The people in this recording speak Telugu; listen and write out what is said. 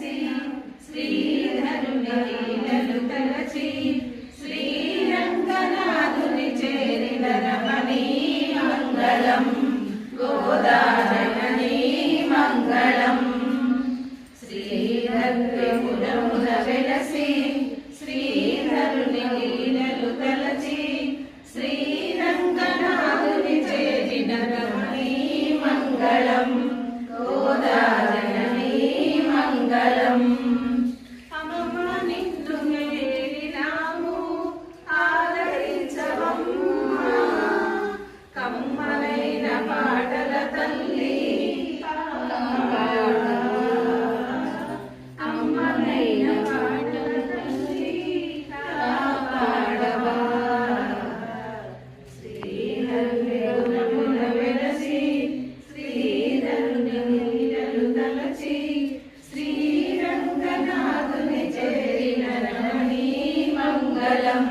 వెలసి శ్రీధరుని లీలలు తలచి శ్రీరంగనాథుని చేరిన రమణీ మంగళం గోదారమణీ మంగళం. శ్రీధర్పురమున వెలసి శ్రీధరుని లీలలు తలచి శ్రీరంగనాథుని చేరిన రమణీ మంగళం గోదారమణీ మంగళం. అమ్మ నిన్ను వేడినాము ఆదరించవమ్మా కమ్మనైన పాటల తల్లి అమ్మనైన పాటల తల్లి కాపాడవా. శ్రీహరిపురమున వెలసి శ్రీధరుని లీలలు తలచి శ్రీరంగనాథుని చేరిన రమణీ మంగళం.